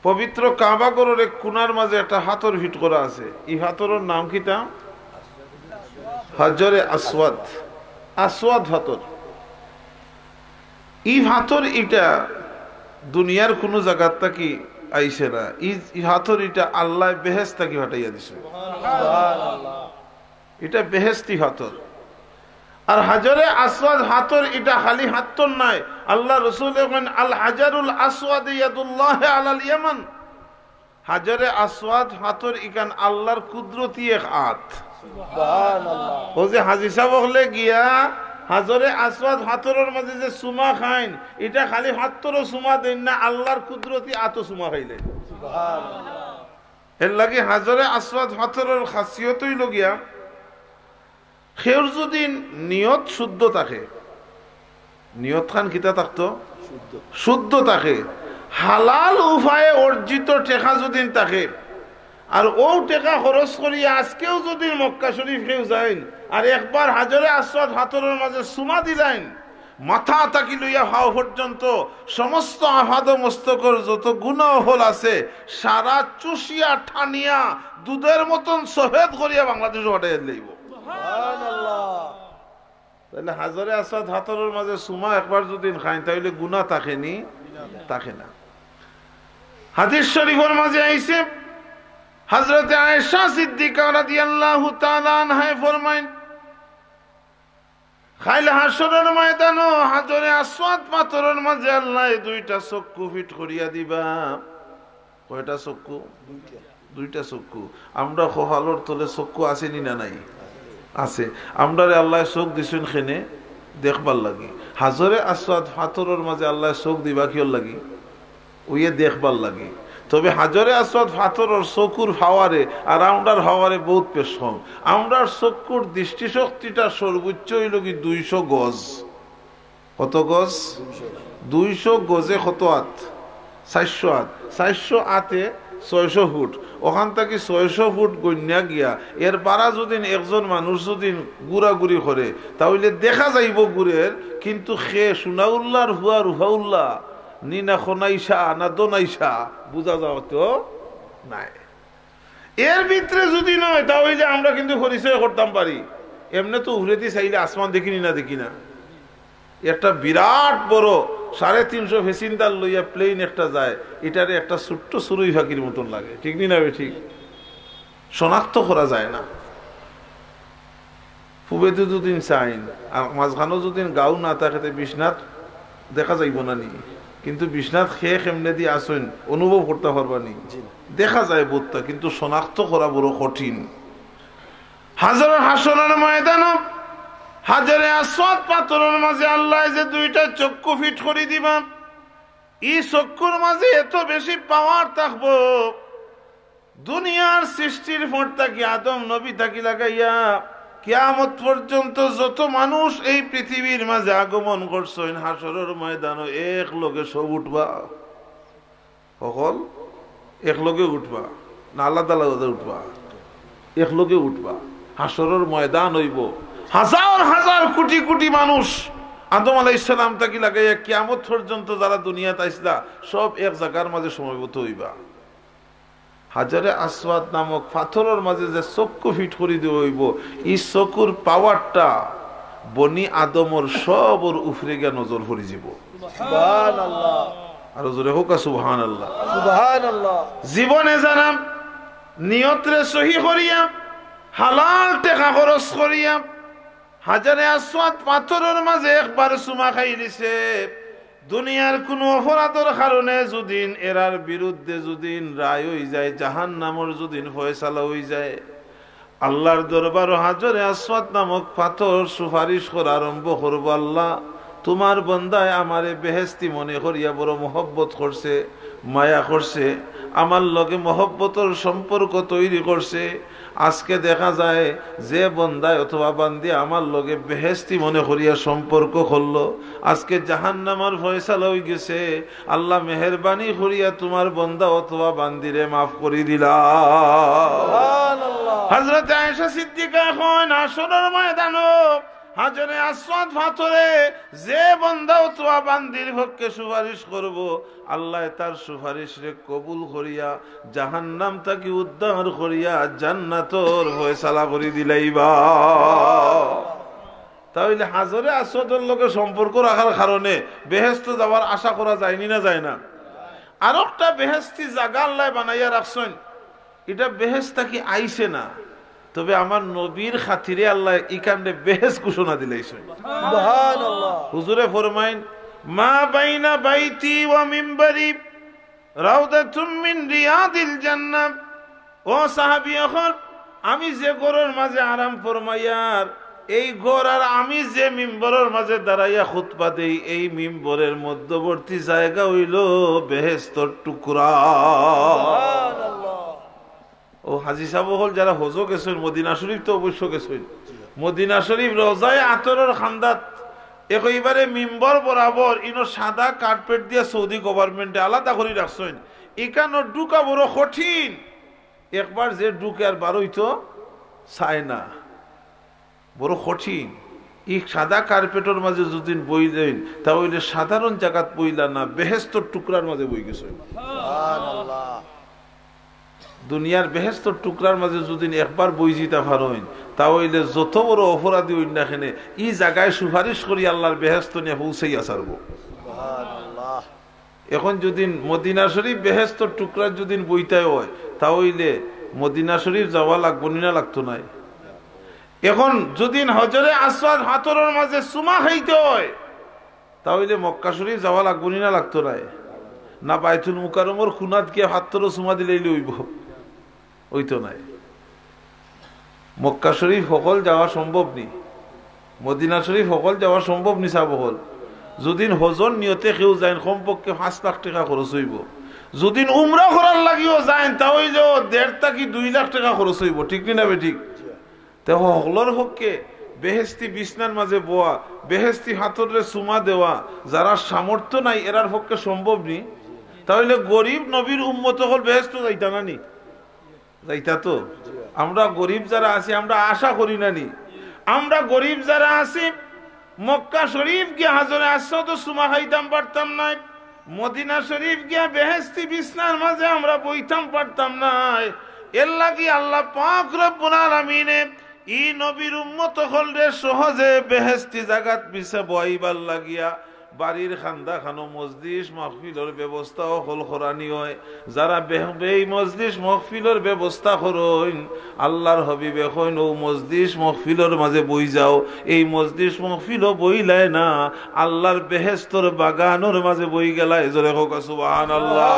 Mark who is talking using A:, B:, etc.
A: পবিত্র কাবা ঘরের এক কোণার মাঝে একটা হাতর ভিট করা আছে। এই হাতরের নাম কিটা? হাজরে আসওয়াদ। আসওয়াদ হাতর। এই হাতর এটা দুনিয়ার কোন জায়গার থাকি আইসে না। এই হাতর এটা আল্লাহ বেহেশত থাকি হটাইয়া দিছে। এটা বেহেশতি হাতর। আর হাজরে আসওয়াদ হাতর এটা খালি হাতর নাই। আল্লাহ রাসূল বলেন আল হাজারুল আসওয়াদ ইয়াদুল্লাহ আলাল ইয়ামান। হাজরে আসওয়াদ হাতর ইকান আল্লাহর কুদরতি এক হাত। সুবহানাল্লাহ। ও যে হাজী সাহেব হলে গিয়া হাজরে আসওয়াদ হাতরের মাঝে যে সুমা খাইন, এটা খালি হাতরও সুমা দেন না, আল্লাহর কুদরতি আতো সুমা খাইলেন। সুবহানাল্লাহ। এর লাগি হাজরে আসওয়াদ হাতরের খাসিয়ত হইল গিয়া খেউর যদি নিয়ত শুদ্ধ থাকে, নিয়ত খান কিতা থাকতো শুদ্ধ থাকে, হালাল উপায়ে অর্জিত টেকা যদি থাকে, আর ও টেকা খরচ করি আজকেও যদি মক্কা শরীফ কেউ যাইন আর একবার হাজরে আসওয়াদ হাতরের মাঝে সুমা দিলেন, মাথা তাকি লইয়া হাও পর্যন্ত সমস্ত আহাদ মস্তকর যত গুনাহ হল আছে সারা চুষিয়া ঠানিয়া দুধের মতন সফেদ করিয়া বাংলাদেশ হটাই লইব। তাহলে হাজরে আসওয়াদ হাতরের মাঝে সুমা একবার যদি খাই তাহলে গুনাহ থাকেনি? থাকে না। হাদিস শরীফের মাঝে আইছে হযরত আয়েশা সিদ্দিকা রাদিয়াল্লাহু তাআলা আনহা ফরমায়েন খাইল হাসরের ময়দানে হাজরে আসওয়াদ পাথরের মাঝে আল্লাহ দুইটা চক্ষু ফিট করিয়া দিবা। কয়টা চক্ষু? দুইটা চক্ষু। আমরা খোহালোর তলে চক্ষু আসেনি না নাই? আছে। আমরা আল্লাহ চোখ দিছেন খেনে দেখবার লাগি। হাজরে আসওয়াদ পাথরের মাঝে আল্লাহ চোখ দিবা কিয়র লাগি? ওইয়ে দেখবার লাগি। তবে হাজরে আসওয়াদ পাথরের চকুর হাওয়ারে আর আমরার হাওয়ারে বহুত পেশ কম। আমরার চকুর দৃষ্টিশক্তিটা সর্বোচ্চ হইল কি 200 গজ। কত গজ? 200 গজে কত হাত? 400 হাত। 400 হাতে 600 ফুট। ওখান থেকে 600 ফুট গণ্যা গিয়া এর পারা যদি একজন মানুষ যদি গুড়াগুড়ি করে তাহলে দেখা যাইব গুড়ের, কিন্তু খে সুনাউল্লাহর হুয়া রুহাউল্লাহ নি না খোনাইসা না দোনাইসা বুঝা যাওয়া তো নাই। এর ভিতরে যদি নয় তাহলে আমরা কিন্তু পরিচয় করতাম পারি। এমনি তো উড়েতে চাইলে আসমান দেখিনি না দেখি না। একটা বিরাট বড় 350 ফেসিন্দার লইয়া প্লেন একটা যায়, এটারে একটা ছোট্ট সুরুই ফাঁকির মতন লাগে। ঠিক নি না? ঠিক শনাক্ত করা যায় না। পুবেতে দুদিন চাইন আর মাঝখানো যদি গাও না থাকে বিশ্বনাথ দেখা যাইব না নি, কিন্তু বিশ্বনাথ খেয়ে কেমনে দিয়ে আসেন অনুভব করতে পারবা নি? দেখা যায় বোধটা, কিন্তু শনাক্ত করা বড় কঠিন। হাজরের হাসরের ময়দানে হাজরে আসওয়াদ পাথরের মাঝে আল্লাহ যে দুইটা চক্ষু ফিট করে দিবা, এই চক্ষুর মাঝে এত বেশি পাওয়ার থাকবো দুনিয়ার সৃষ্টির পর থাকি আদম নবী থাকি লাগাইয়া কিয়ামত পর্যন্ত যত মানুষ এই পৃথিবীর মাঝে আগমন করছেন হাসরের ময়দানে এক লগে সব উঠবা। সকল এক লগে উঠবা না আলাদা আলাদা উঠবা? এক লগে উঠবা। হাসরের ময়দান হইব হাজার হাজার কোটি কোটি মানুষ আদম আলাইহিস সালাম থেকে লাগাইয়া কিয়ামত পর্যন্ত যারা দুনিয়াতে আইসলা সব এক জায়গার মাঝে সমবেত হইবা। হাজরে আসওয়াদ নামক পাথরের মাঝে যে চক্ষু ফিট করে দেওয়া হইব, এই চকুর পাওয়ারটা বনি আদমর সবর উপরে গিয়া নজর পড়ে যাব। সুবহানাল্লাহ। আর জোরে হোক সুবহানাল্লাহ। সুবহানাল্লাহ। জীবনে জানাম নিয়তরে সহি করিয়া হালাল টাকা খরচ করিয়া হাজরে আসওয়াদ পাথরের মাঝে একবার চুমা খাই দিছে, দুনিয়ার কোন অপরাধের কারণে যদি এরার বিরুদ্ধে যদি রায় হয়ে যায়, জাহান্নামের যদি ফয়সালা হয়ে যায়, আল্লাহর দরবার হাজরে আসওয়াদ নামক পাথর সুপারিশ করা আরম্ভ করবো, আল্লাহ তোমার বন্দায় আমারে বেহেস্তি মনে করিয়া বড় মহব্বত করছে, মায়া করছে, আমার লগে মহব্বতের সম্পর্ক তৈরি করছে। আজকে দেখা যায় যে বন্দায় অথবা বান্দি আমার লগে বেহেস্তি মনে করিয়া সম্পর্ক করলো, আজকে জাহান্নামের ফয়সালা হয়ে গেছে। আল্লাহ মেহেরবানি করিয়া তোমার বন্দা অথবা বান্দিরে মাফ করে দিলা। হযরত আয়েশা সিদ্দিকা এখন হাসরের ময়দানে হাজরে আসওয়াদ পাথরে যে বান্দা অথবা বান্দির পক্ষে সুপারিশ করব, আল্লাহ তার সুপারিশ রে কবুল করিয়া জাহান্নাম থেকে উদ্ধার করিয়া জান্নাতর ফয়সালা করে দিলাইবা। তাহলে হাজরে আসওয়াদের লগে সম্পর্ক রাখার কারণে বেহেশত যাওয়ার আশা করা যায়নি না যায় না? আর একটা বেহেশতি জায়গা আল্লাহ বানাইয়া রাখছেন, এটা বেহেশত কি আইছে না, তবে আমার নবীর খাতিরে আল্লাহ ইকান্ডে বেহেশত ঘোষণা দিলাইছেন। সুবহানাল্লাহ। হুজুরে ফরমাইন, মা বাইনা বাইতি ওয়া মিম্বারি রাউদাতুম মিন রিয়াদিল জান্নাহ। ও সাহাবীগণ, আমি যে ঘরের মাঝে আরাম ফরমাইয়ার, এই ঘর আর আমি যে মিম্বরের মাঝে দাঁড়াইয়া খুতবা দেই, এই মিম্বরের মধ্যবর্তী জায়গা হইল বেহেশতর টুকরা। ও হাজি সাহেব হল যারা হজও গেছেন, মদিনা শরীফ তো অবশ্য গেছেন, মদিনা শরীফ রোজায় আতরের খান্দাত একেবারে মিম্বর বরাবর ইনো সাদা কার্পেট দিয়ে সৌদি গভর্নমেন্টে আলাদা করে রাখছেন। এখানে ঢুকা বড় কঠিন, একবার যে ঢুকে আর বারোই তো চায় না, বড় কঠিন। এই সাদা কার্পেটের মাঝে যদি বই দেন তাহলে সাধারণ জায়গাত বইলা না, বেহেশতর টুকরার মাঝে বই গেছে। দুনিয়ার বেহেশতর টুকরার মাঝে যদি একবার বই জিতা পারেন তাহলে যত বড় অপরাধী হইন না কেন এই জায়গায় সুপারিশ করি আল্লাহর বেহেশত নিয়ে পৌঁছাইয়া ছাড়ব। এখন যদি মদিনা শরীফ বেহেশতর টুকরার যদি বইতাই হয় তাহলে মদিনা শরীফ যাওয়া লাগবো না, লাগতো নাই? এখন যদি হজরে আসওয়াদ হাতরের মাঝে সুমা খাইতে হয় তাহলে মক্কা শরীফ যাওয়া লাগবো না, লাগতো নাই? না বাইতুল মুকাররমের খুনাত গিয়ে হাতরও সুমা দিলেই হইব? ওইতো নাই। মক্কা শরীফ সকল যাওয়া সম্ভব নি, মদিনা শরীফ সকল যাওয়া সম্ভব নি। সাবহল যদি হজর নিয়তে কেউ যায় কমপক্ষে 5 লাখ টাকা খরচ হইব। যদি উমরা করার লাগিও যায় তাহলে 1.5 থেকে 2 লাখ টাকা খরচ হইব। ঠিক না বে ঠিক? সকলের পক্ষে বেহেশতি বিছনার মাঝে বোয়া, বেহেশতি হাতরে সুমা দেওয়া যারা সামর্থ্য নাই এরার পক্ষে সম্ভব নি। তাহলে গরিব নবীর উম্মত হল বেহেশত যাইতা না নি? যাইতা তো। আমরা গরিব যারা আছি আমরা আশা করি না নি? আমরা গরিব যারা আছি মক্কা শরীফ গিয়ে হাজরে আসওয়াদ সুমা খাইতাম পারতাম না, মদিনা শরীফ গিয়া বেহেশতি বিছনার মাঝে আমরা বইতাম পারতাম না। এর লাগি আল্লাহ পাক রব্বুল আলামিনে ই নবীর উম্মত হলরে সহজে বেহেশতি জায়গাত বিছে বইবার লাগিয়া বাড়ির খান্দা খানো মজলিস মাহফিলের ব্যবস্থা হল করানি হয়। যারা এই মজলিস মাহফিলের ব্যবস্থা করেন আল্লাহর হাবিবে কইন ও মজলিস মাহফিলের মাঝে বই যাও। এই মজলিস মাহফিলও বইলায় না, আল্লাহর বেহেশতর বাগানের মাঝে বই গেলায়। জোরে হোক সুবহানাল্লাহ।